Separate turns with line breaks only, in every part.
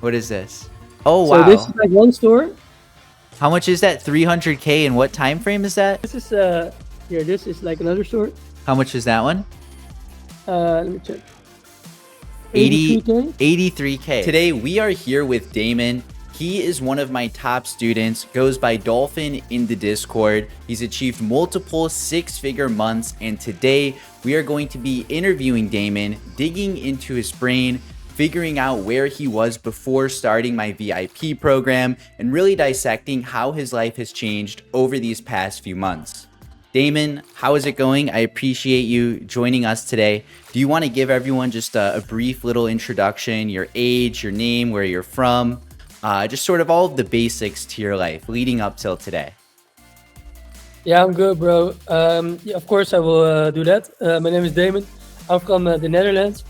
What is this? Oh,
So this is
wow.
like one store.
How much is that? 300K, and what time frame is that?
This is here. This is like another store.
How much is that one?
Let me check.
80,
83K.
83K. Today we are here with Damon. He is one of my top students, goes by Dolphin in the Discord. He's achieved multiple six-figure months, and today we are going to be interviewing Damon, digging into his brain, figuring out where he was before starting my VIP program, and really dissecting how his life has changed over these past few months. Damon, how is it going? I appreciate you joining us today. Do you want to give everyone just a brief little introduction, your age, your name, where you're from, just sort of all of the basics to your life leading up till today?
Yeah, I'm good, bro. Yeah, of course I will do that. My name is Damon. I'm from the Netherlands,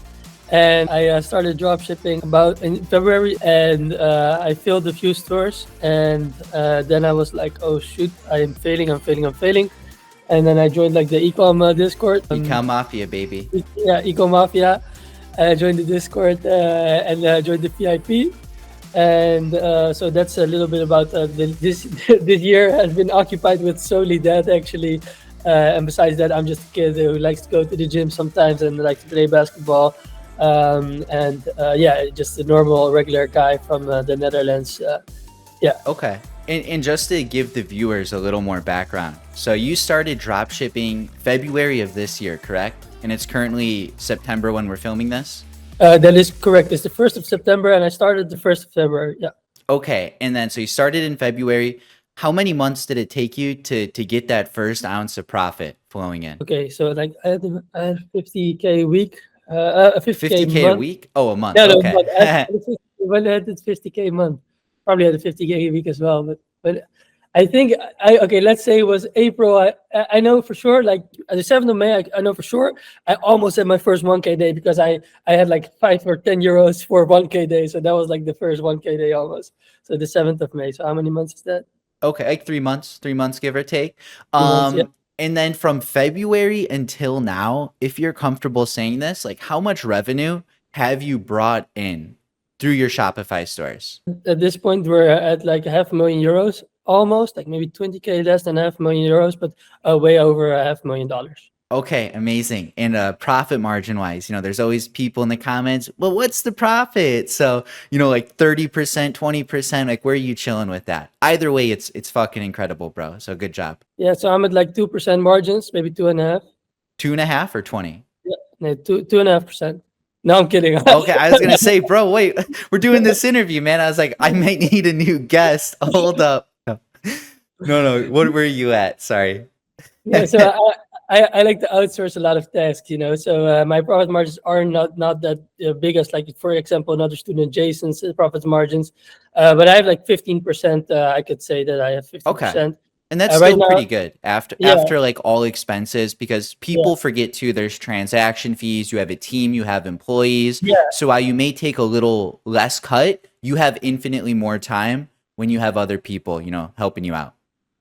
and I started dropshipping about in February, and I filled a few stores, and then I was like, oh shoot, I'm failing. And then I joined like the ecom Discord.
Ecom Mafia, baby.
Yeah, ecom Mafia. I joined the Discord and joined the VIP. And so that's a little bit about this year has been occupied with solely that actually. And besides that, I'm just a kid who likes to go to the gym sometimes and likes to play basketball. Yeah, just a normal, regular guy from the Netherlands. Yeah.
Okay. And just to give the viewers a little more background. So you started dropshipping February of this year, correct? And it's currently September when we're filming this?
That is correct. It's the 1st of September, and I started the 1st of February. Yeah.
Okay. And then, so you started in February. How many months did it take you to get that first ounce of profit flowing in?
Okay. So like I had 50K a week, 50K
50K a
month.
week? Oh, a month.
Yeah, no,
Okay.
when I had 50K a month, probably had a 50K a week as well. But I think okay. Let's say it was April. I know for sure. Like the 7th of May, I know for sure. I almost had my first 1K day because I had like 5 or 10 euros for 1K day. So that was like the first 1K day almost. So the 7th of May. So how many months is that?
Okay, like 3 months, give or take.
3 months. Yeah.
And then from February until now, if you're comfortable saying this, like how much revenue have you brought in through your Shopify stores?
At this point, we're at like €500,000, almost like maybe 20K less than €500,000, but way over $500,000.
Okay, amazing. And profit margin wise, there's always people in the comments, well, what's the profit? So, like 30%, 20%, like where are you chilling with that? Either way, it's fucking incredible, bro. So good job.
Yeah, so I'm at like 2% margins, maybe 2.5.
2.5 or 20?
Yeah, no, 2.5%. No, I'm kidding.
Okay, I was gonna say, bro, wait, we're doing this interview, man. I was like, I might need a new guest. Hold up. No. What were you at? Sorry.
Yeah, so I like to outsource a lot of tasks, So my profit margins are not that big as, like, for example, another student, Jason's profit margins. But I have like 15%. I could say that I have 15%.
Okay. And that's
right
still
now,
pretty good after
yeah,
like all expenses, because people
yeah,
forget too, there's transaction fees, you have a team, you have employees.
yeah.
So while you may take a little less cut, you have infinitely more time when you have other people, helping you out.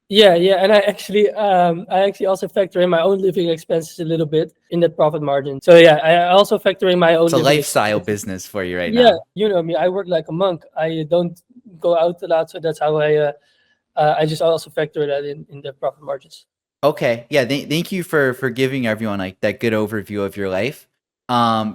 Yeah, and I actually also factor in my own living expenses a little bit in that profit margin. So yeah, I also factor in my own
It's a
living
lifestyle
expenses.
business for you right
Yeah,
now.
you know me. I work like a monk. I don't go out a lot, so that's how I just also factor that in the profit margins.
Okay. Yeah. Thank you for giving everyone like that good overview of your life.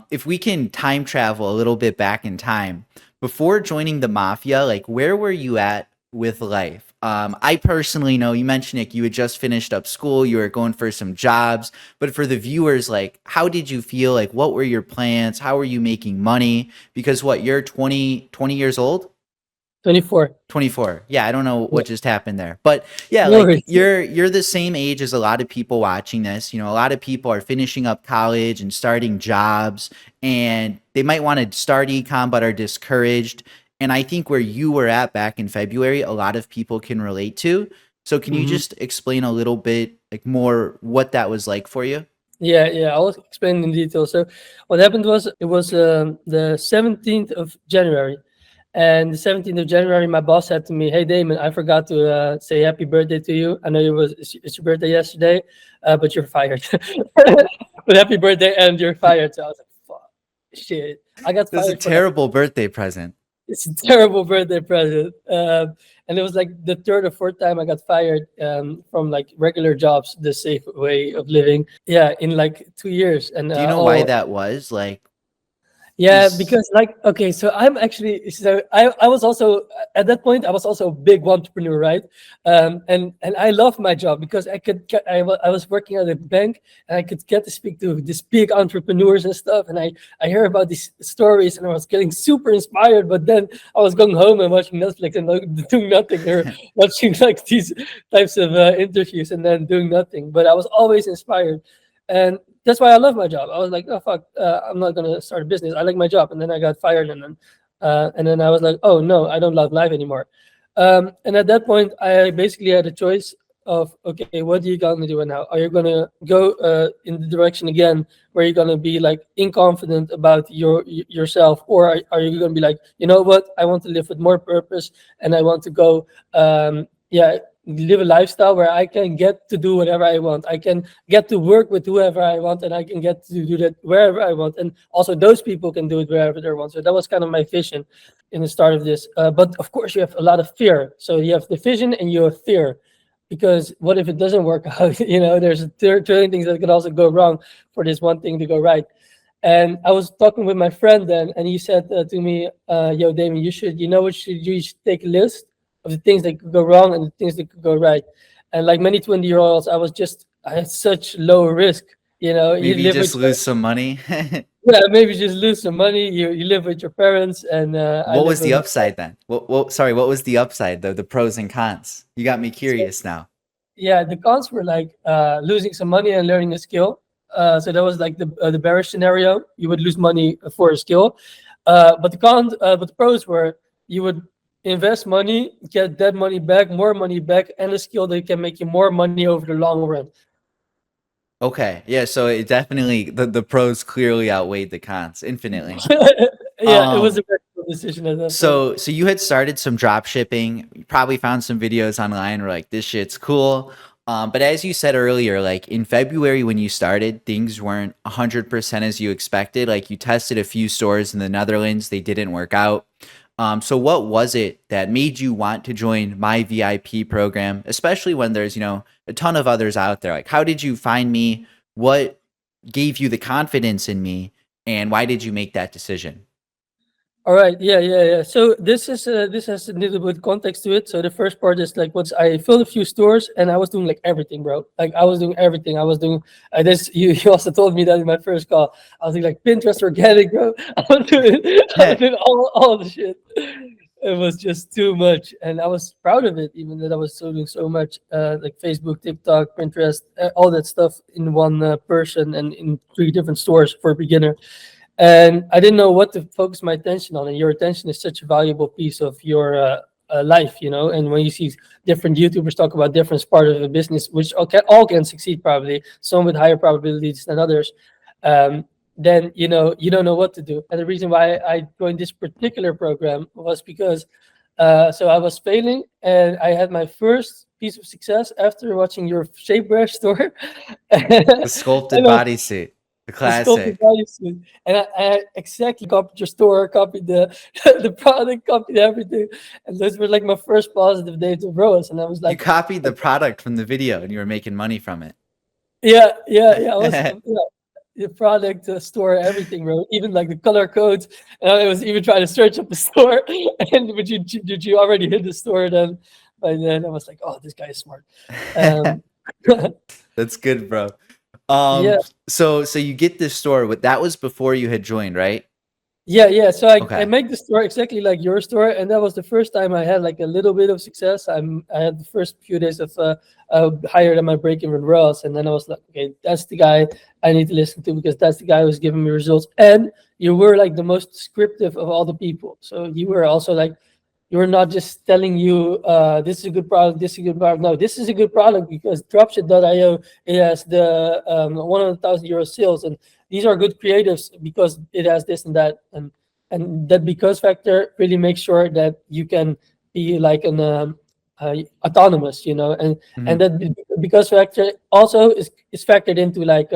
If we can time travel a little bit back in time, before joining the mafia, like where were you at with life? I personally know you mentioned it, you had just finished up school, you were going for some jobs, but for the viewers, like how did you feel? Like what were your plans? How were you making money? Because you're 20 years old?
24.
24. Yeah, I don't know
Yeah.
what just happened there. But yeah,
No
like
worries.
you're the same age as a lot of people watching this. A lot of people are finishing up college and starting jobs, and they might want to start ecom but are discouraged. And I think where you were at back in February, a lot of people can relate to. So can you
Mhm.
just explain a little bit like more what that was like for you?
Yeah. I'll explain in detail. So what happened was it was the 17th of January. And the 17th of January, my boss said to me, "Hey, Damon, I forgot to say happy birthday to you. I know it's your birthday yesterday, but you're fired. But happy birthday, and you're fired." So I was like, "Fuck, shit, I got
This is a
fired for like."
terrible birthday present.
it's a terrible birthday present. And it was like the third or fourth time I got fired from like regular jobs, the safe way of living. Yeah, in like 2 years. And
Do you know why that was? Like,
yeah,
is
because like okay, so I'm actually so I was also at that point I was also a big entrepreneur, right? And I loved my job because I was working at a bank and I could get to speak to these big entrepreneurs and stuff, and I hear about these stories and I was getting super inspired. But then I was going home and watching Netflix and like, doing nothing, or watching like these types of interviews and then doing nothing. But I was always inspired, and that's why I love my job. I was like, oh fuck, I'm not gonna start a business. I like my job, and then I got fired, and then I was like, oh no, I don't love life anymore. And at that point, I basically had a choice of okay, what are you gonna do now? Are you gonna go in the direction again where you're gonna be like inconfident about yourself, or are you gonna be like, you know what, I want to live with more purpose, and I want to go, yeah, live a lifestyle where I can get to do whatever I want. I can get to work with whoever I want, and I can get to do that wherever I want. And also, those people can do it wherever they want. So that was kind of my vision in the start of this. But of course, you have a lot of fear. So you have the vision and you have fear. Because what if it doesn't work out? There's a trillion things that could also go wrong for this one thing to go right. And I was talking with my friend then, and he said to me, "Yo, Damon, you should take a list of the things that could go wrong and the things that could go right." And like many 20-year-olds, I had such low risk. You
maybe
live
just
with
lose some money?
yeah, maybe just lose some money. You live with your parents, and I
What
live
was
with
the
my
upside then? Sorry, what was the upside though? The pros and cons. You got me
friends.
curious now.
Yeah, the cons were like losing some money and learning a skill. So that was like the bearish scenario. You would lose money for a skill, but the pros were you would invest money, get that money back, more money back, and a skill that can make you more money over the long run.
Okay, yeah, so it definitely the pros clearly outweighed the cons infinitely.
Yeah, it was
Um,
a very good decision at that point.
so you had started some drop shipping. You probably found some videos online where like this shit's cool. But as you said earlier, like in February when you started, things weren't 100% as you expected. Like you tested a few stores in the Netherlands, they didn't work out. So what was it that made you want to join my VIP program, especially when there's, a ton of others out there? Like, how did you find me? What gave you the confidence in me? And why did you make that decision?
All right, yeah. So this has a little bit context to it. So the first part is like once I filled a few stores and I was doing like everything, bro. Like I was doing everything. I was doing this. You also told me that in my first call. I was doing like Pinterest organic, bro. I was doing all the shit. It was just too much, and I was proud of it, even that I was so doing so much, like Facebook, TikTok, Pinterest, all that stuff in one person and in 3 different stores for a beginner. And I didn't know what to focus my attention on. And your attention is such a valuable piece of your life, And when you see different YouTubers talk about different parts of a business, which all can succeed probably, some with higher probabilities than others, um, then you don't know what to do. And the reason why I joined this particular program was because so I was failing, and I had my first piece of success after watching your shapewear store.
The
and
sculpted
I
bodysuit, the
the sculpted
classic.
value suit. And I exactly copied your store, copied the the product, copied everything. And those were like my first positive days of ROAS. And I was
You
like,
copied the product from the video and you were making money from it.
yeah. I was the product store, everything, bro. Even like the color codes. And I was even trying to search up the store. And but you already hit the store then. By then I was like, oh, this guy is smart. Um,
That's good, bro.
yeah.
So you get this store, but that was before you had joined, right?
Yeah. So I
Okay.
make the store exactly like your store, and that was the first time I had like a little bit of success. I had the first few days of higher than my break-even ROAS, and then I was like, okay, that's the guy I need to listen to because that's the guy who's giving me results. And you were like the most descriptive of all the people, so you were also like you were not just telling you this is a good product, this is a good product. No, this is a good product because Dropship.io it has the 100,000 euro sales, and these are good creatives because it has this and that, and that because factor really makes sure that you can be like an autonomous, and
Mhm.
that because factor also is factored into like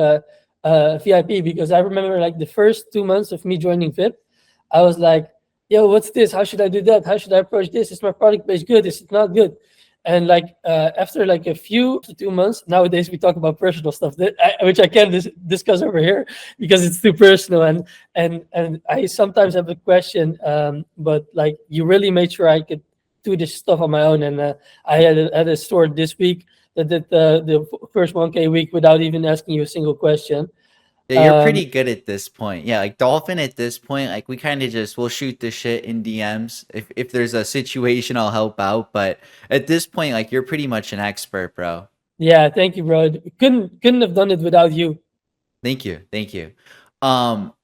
VIP because I remember like the first 2 months of me joining VIP, I was like yo, what's this? How should I do that? How should I approach this? Is my product page good? Is it not good? And like after like a few 2 months, nowadays we talk about personal stuff which I can't discuss over here because it's too personal. And I sometimes have a question, but like you really made sure I could do this stuff on my own. And I had a store this week that did the first 1K week without even asking you a single question.
Yeah, you're
Um,
pretty good at this point. Yeah, like Dolphin at this point, like we kind of just we'll shoot the shit in DMs. If there's a situation, I'll help out. But at this point, like you're pretty much an expert, bro.
yeah, thank you, bro. Couldn't have done it without you.
Thank you. Thank you.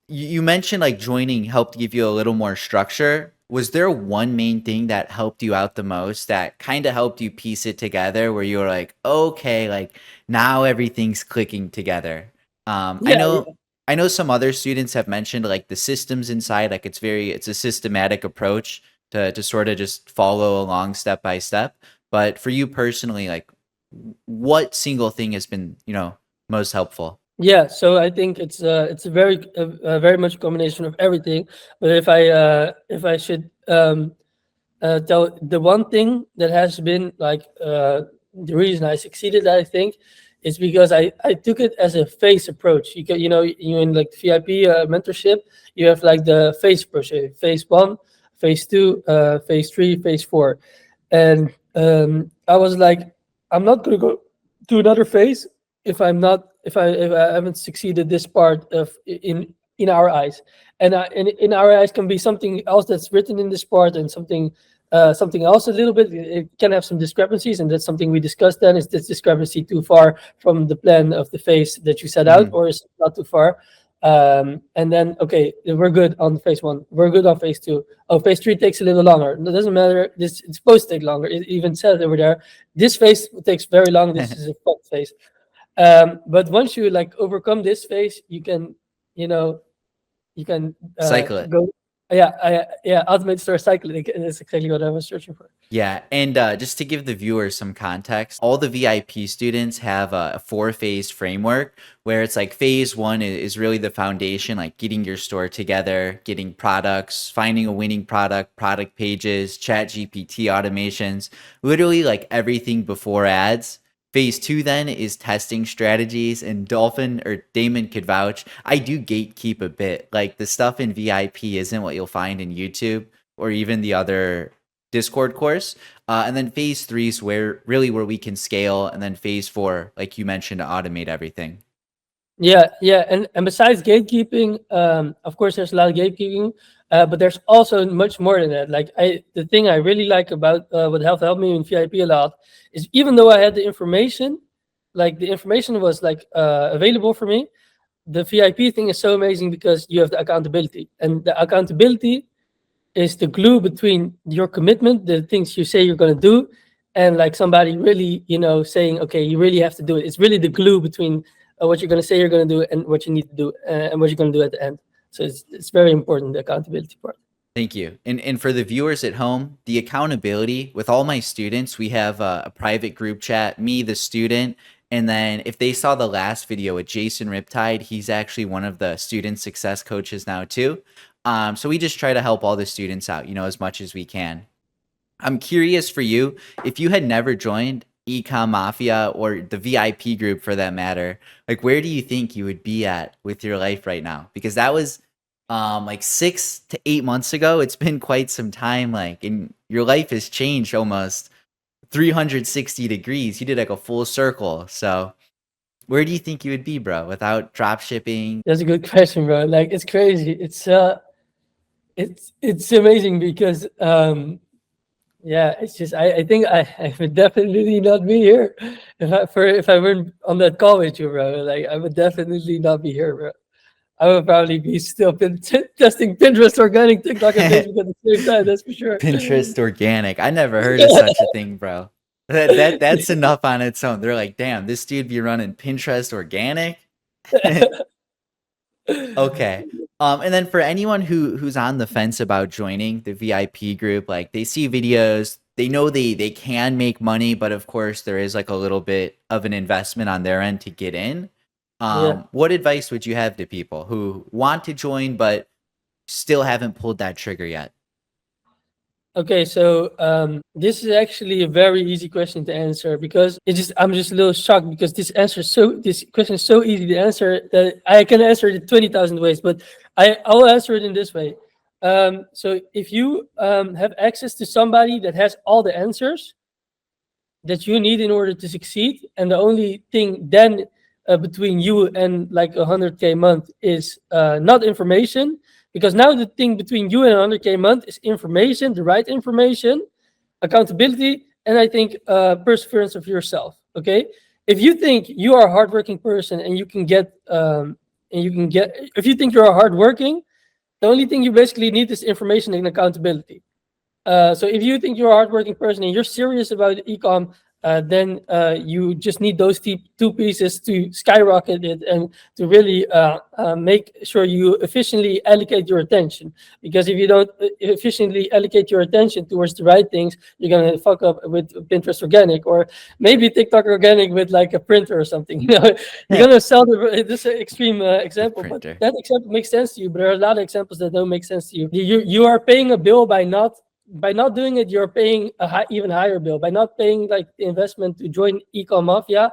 You mentioned like joining helped give you a little more structure. Was there one main thing that helped you out the most that kind of helped you piece it together where you were like, okay, like now everything's clicking together? I
Yeah,
know I know some other students have mentioned like the systems inside, like it's a systematic approach to sort of just follow along step by step. But for you personally, like what single thing has been, most helpful?
yeah. So I think it's a very much a combination of everything. But if I should tell the one thing that has been like the reason I succeeded, I think, is because I took it as a phase approach. You in like VIP mentorship, you have like the phase approach: phase one, phase two, phase three, phase four, and I was like, I'm not gonna go to another phase if I haven't succeeded this part of in our eyes, and in our eyes can be something else that's written in this part and something else a little bit. It can have some discrepancies, and that's something we discussed. Then is this discrepancy too far from the plan of the phase that you set out,
Mhm.
or is it not too far? And then okay, we're good on phase one, we're good on phase two. Oh, phase three takes a little longer. It doesn't matter, this it's supposed to take longer. It even says over there, this phase takes very long, this is a fun phase. But once you like overcome this phase, you can, you know, you can
Cycle it.
go. Yeah, automate store cycling. That's exactly what I was searching for.
Yeah, and just to give the viewers some context, all the VIP students have a four-phase framework where it's like phase one is really the foundation, like getting your store together, getting products, finding a winning product, product pages, chat GPT automations, literally like everything before ads. Phase two then is testing strategies, and Dolphin or Damon could vouch. I do gatekeep a bit. Like the stuff in VIP isn't what you'll find in YouTube or even the other Discord course. And then phase three is where we can scale. And then phase four, like you mentioned, to automate everything.
Yeah, and besides gatekeeping, of course, there's a lot of gatekeeping, but there's also much more than that. Like the thing I really like about what helped me in VIP a lot is even though I had the information, like the information was like available for me. The VIP thing is so amazing because you have the accountability, and the accountability is the glue between your commitment, the things you say you're going to do, and like somebody really, saying, okay, you really have to do it. It's really the glue between what you're going to say you're going to do and what you need to do and what you're going to do at the end. So it's very important, the accountability part.
Thank you. And for the viewers at home, the accountability with all my students, we have a private group chat, me, the student. And then if they saw the last video with Jason Riptide, he's actually one of the student success coaches now too. So we just try to help all the students out, as much as we can. I'm curious for you, if you had never joined Ecom Mafia or the VIP group for that matter, like where do you think you would be at with your life right now? Because that was like 6 to 8 months ago. It's been quite some time, like, and your life has changed almost 360 degrees. You did like a full circle. So where do you think you would be, bro, without drop shipping?
That's a good question, bro. Like it's crazy. It's amazing because yeah, it's just I think I would definitely not be here if I weren't on that call with you, bro. Like I would definitely not be here, bro. I would probably be still testing Pinterest, organic, TikTok, and Facebook at the same time. That's for sure.
Pinterest organic. I never heard of such a thing, bro. That's enough on its own. They're like, damn, this dude be running Pinterest organic. Okay. And then for anyone who's on the fence about joining the VIP group, like they see videos, they know they can make money, but of course there is like a little bit of an investment on their end to get in.
Yeah.
What advice would you have to people who want to join but still haven't pulled that trigger yet?
Okay, so this is actually a very easy question to answer because I'm just a little shocked because this question is so easy to answer that I can answer it 20,000 ways, but I'll answer it in this way. So if you have access to somebody that has all the answers that you need in order to succeed, and the only thing then between you and like 100K a month is not information, because now the thing between you and 100K a month is information, the right information, accountability, and I think perseverance of yourself. Okay, if you think you are a hardworking person and if you think you're hardworking, the only thing you basically need is information and accountability. So if you think you're a hardworking person and you're serious about ecom, then you just need those two pieces to skyrocket it and to really make sure you efficiently allocate your attention. Because if you don't efficiently allocate your attention towards the right things, you're gonna fuck up with Pinterest organic or maybe TikTok organic with like a printer or something. You know, you're gonna sell this is an extreme example, but
Printer.
that example makes sense to you. But there are a lot of examples that don't make sense to you. You are paying a bill by not doing it. You're paying a even higher bill. By not paying like the investment to join ecom mafia,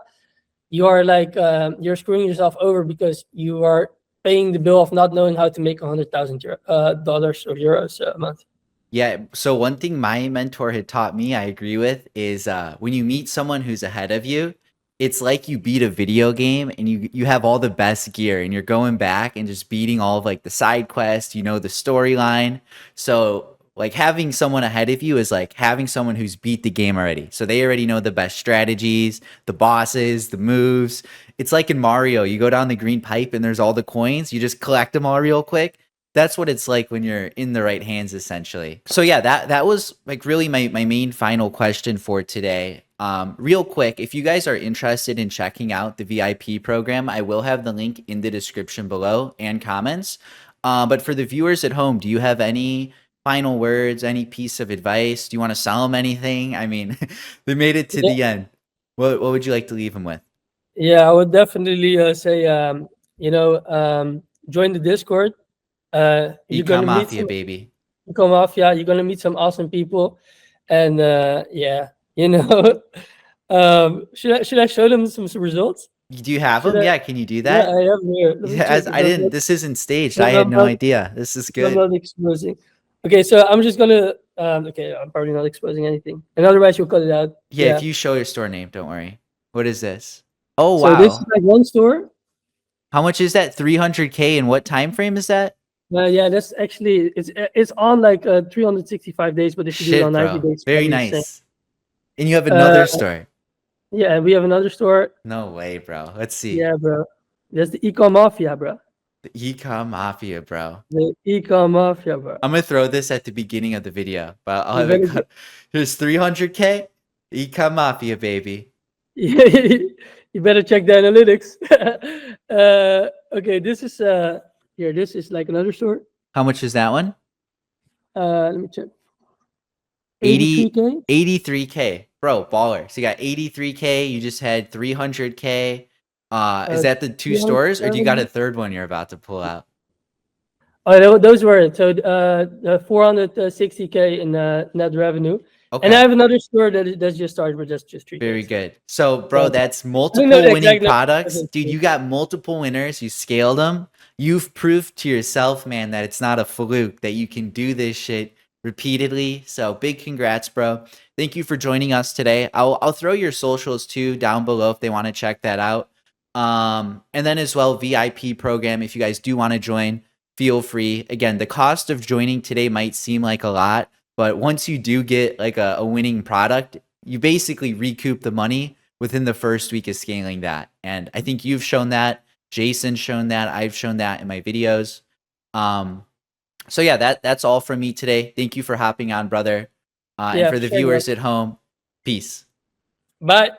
you are like you're screwing yourself over because you are paying the bill of not knowing how to make $100,000 or euros a month.
Yeah, so one thing my mentor had taught me, I agree with, is when you meet someone who's ahead of you, it's like you beat a video game and you have all the best gear and you're going back and just beating all of like the side quests, you know, the storyline. So like having someone ahead of you is like having someone who's beat the game already. So they already know the best strategies, the bosses, the moves. It's like in Mario, you go down the green pipe and there's all the coins, you just collect them all real quick. That's what it's like when you're in the right hands, essentially. So yeah, that was like really my main final question for today. Real quick, if you guys are interested in checking out the VIP program, I will have the link in the description below and comments. But for the viewers at home, do you have any final words, any piece of advice? Do you want to sell them anything? I mean, they made it to
Yeah,
the end. What would you like to leave them with?
yeah, I would definitely say join the Discord. You're
Ecom
gonna meet
Mafia,
some
baby.
ecom mafia. You're gonna meet some awesome people, and yeah, you know. Should I show them some results?
Do you have
Should
them?
I?
Yeah, can you do
Yeah,
that?
I have here. Let me
Yeah,
check
as
if
I
I'm
didn't.
not,
This isn't staged.
if
I had
I'm
no
not,
idea. This is
if I'm
good.
not exposing. Okay, so I'm just gonna. Okay, I'm probably not exposing anything, and otherwise you'll cut it out.
Yeah, if
Yeah.
you show your store name, don't worry. What is this? Oh
So this is
wow.
like one store.
How much is that? 300K and what time frame is that?
Yeah, that's actually it's on like 365 days, but if you do it on
Shit,
90
bro.
days, it's
Very
probably the same.
nice. And you have
Uh,
another store.
yeah, we have another store.
No way, bro. Let's see.
Yeah, bro. That's the ecom mafia, bro.
The Ecom Mafia, bro.
The ecom mafia, bro.
I'm gonna throw this at the beginning of the video, but I'll
You
have it
better get.
cut. Here's 300K. Ecom Mafia, baby.
You better check the analytics. Okay, this is here. This is like another store.
How much is that one?
Let me check.
80,
83K.
83K. Bro, baller. So you got 83K, you just had 300K. Is that the two stores or do you got a
307.
third one you're about to pull out?
Oh, those were it. So 460K in net revenue. And I
Okay.
have another store that's just started, but that's just 3K.
Very good. So, bro,
So
that's
I don't know
multiple
the
winning
exact number.
products. Dude, you got multiple winners. You scaled them. You've proved to yourself, man, that it's not a fluke, that you can do this shit repeatedly. So, big congrats, bro. Thank you for joining us today. I'll throw your socials too down below if they want to check that out. And then as well, VIP program. If you guys do want to join, feel free. Again, the cost of joining today might seem like a lot, but once you do get like a winning product, you basically recoup the money within the first week of scaling that. And I think you've shown that. Jason's shown that. I've shown that in my videos. So yeah, that's all from me today. Thank you for hopping on, brother. And
Yeah,
for
for
the
sure, bro.
viewers at home, peace.
Bye.